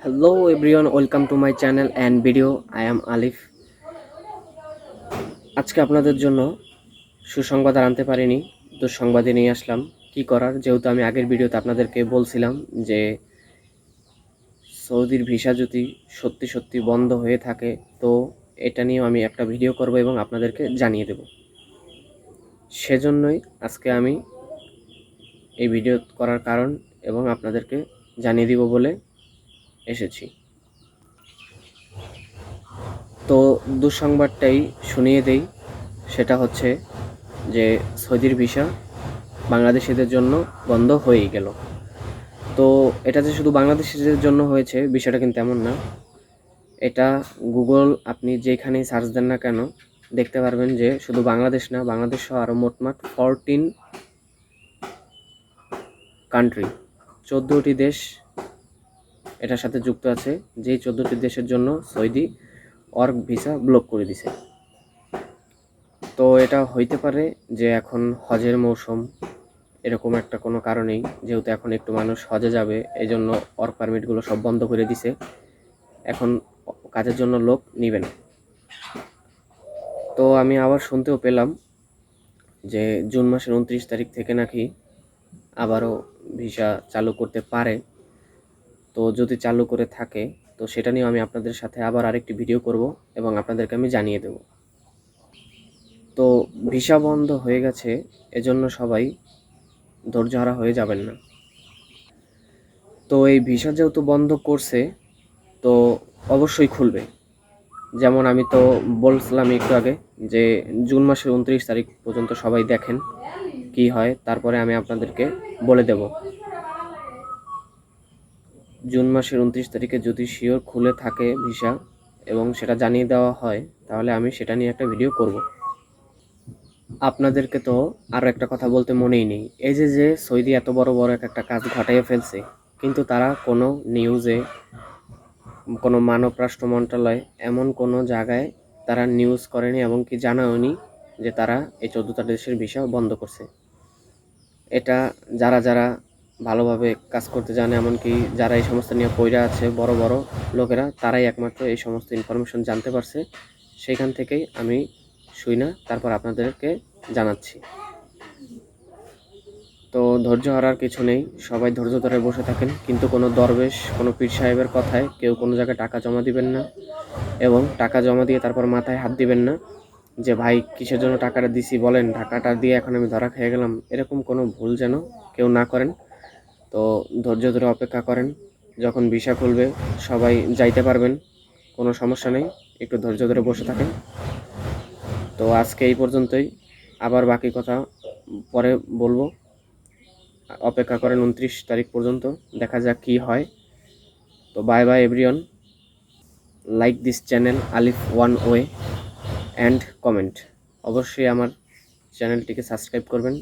Hello everyone, welcome to my channel and video. I am Alif. আজকে আপনাদের জন্য সুসংবাদ আনতে পারিনি, দুঃসংবাদে নিয়ে আসলাম। কি করার, যেহেতু আমি আগের ভিডিওতে আপনাদেরকে বলছিলাম যে সৌদির ভিসা যদি সত্যি সত্যি বন্ধ হয়ে থাকে তো এটা নিয়েও আমি একটা ভিডিও করব এবং আপনাদেরকে জানিয়ে দেব। সেজন্যই আজকে আমি এই ভিডিও করার কারণ এবং আপনাদেরকে জানিয়ে দিব বলে এসেছি। তো দুঃসংবাদটাই শুনিয়ে দেই, সেটা হচ্ছে যে সৌদির ভিসা বাংলাদেশিদের জন্য বন্ধ হয়েই গেল। তো এটা যে শুধু বাংলাদেশিদের জন্য হয়েছে বিষয়টা কিন্তু এমন না। এটা গুগল আপনি যেখানেই সার্চ দেন না কেন দেখতে পারবেন যে শুধু বাংলাদেশ না, বাংলাদেশ সহ আরও মোটমাট 14 কান্ট্রি, 14টি দেশ এটার সাথে যুক্ত আছে, যেই 14টি দেশের জন্য সৌদি ওয়ার্ক ভিসা ব্লক করে দিছে। তো এটা হইতে পারে যে এখন হজের মৌসুম, এরকম একটা কোনো কারণেই, যেহেতু এখন একটু মানুষ হজে যাবে এই জন্য ওয়ার্ক পারমিটগুলো সব বন্ধ করে দিছে, এখন কাজের জন্য লোক নিবে না। তো আমি আবার শুনতেও পেলাম যে জুন মাসের 29 তারিখ থেকে নাকি আবারও ভিসা চালু করতে পারে। তো যদি চালু করে থাকে তো সেটা নিয়ে আমি আপনাদের সাথে আবার আরেকটি ভিডিও করব এবং আপনাদেরকে আমি জানিয়ে দেব। তো ভিসা বন্ধ হয়ে গেছে এজন্য সবাই ধৈর্যহারা হয়ে যাবেন না। তো এই ভিসা যেহেতু বন্ধ করছে তো অবশ্যই খুলবে। যেমন আমি তো বলছিলাম একটু আগে যে জুন মাসের 29 তারিখ পর্যন্ত সবাই দেখেন কি হয়, তারপরে আমি আপনাদেরকে বলে দেব। জুন মাসের 29 তারিখে যদি শিওর খুলে থাকে ভিসা এবং সেটা জানিয়ে দেওয়া হয় তাহলে আমি সেটা নিয়ে একটা ভিডিও করব। আপনাদেরকে তো আরও একটা কথা বলতে মনেই নেই, এই যে সৌদি এত বড় বড় একটা কাজ ঘটাইয়া ফেলছে, কিন্তু তারা কোনো নিউজে, কোনো মানব রাষ্ট্র মন্ত্রণালয় এমন কোনো জায়গায় তারা নিউজ করেনি এবং কি জানাওনি যে তারা এই 14টা দেশের ভিসা বন্ধ করছে। এটা যারা যারা ভালোভাবে কাজ করতে জানে, এমনকি যারা এই সমস্ত নিয়ে পইরা আছে বড় বড় লোকেরা, তারাই একমাত্র এই সমস্ত ইনফরমেশন জানতে পারছে। সেইখান থেকেই আমি শুই না, তারপর আপনাদেরকে জানাচ্ছি। তো ধৈর্য হারার কিছু নেই, সবাই ধৈর্য ধরে বসে থাকেন, কিন্তু কোনো দরবেশ, কোনো পীর সাহেবের কথায় কেউ কোনো জায়গায় টাকা জমা দিবেন না এবং টাকা জমা দিয়ে তারপর মাথায় হাত দিবেন না যে ভাই কিসের জন্য টাকাটা দিছি বলেন, টাকাটা দিয়ে এখন আমি ধরা খেয়ে গেলাম। এরকম কোনো ভুল যেন কেউ না করেন। তো ধৈর্য ধরে অপেক্ষা করেন, যখন ভিসা খুলবে সবাই যাইতে পারবেন, কোনো সমস্যা নেই, একটু ধৈর্য ধরে বসে থাকেন। তো আজকে এই পর্যন্তই, আবার বাকি কথা পরে বলবো। অপেক্ষা করেন 29 তারিখ পর্যন্ত, দেখা যাক কি হয়। তো bye bye everyone, like this channel Alif one way and comment. অবশ্যই আমার চ্যানেলটিকে সাবস্ক্রাইব করবেন।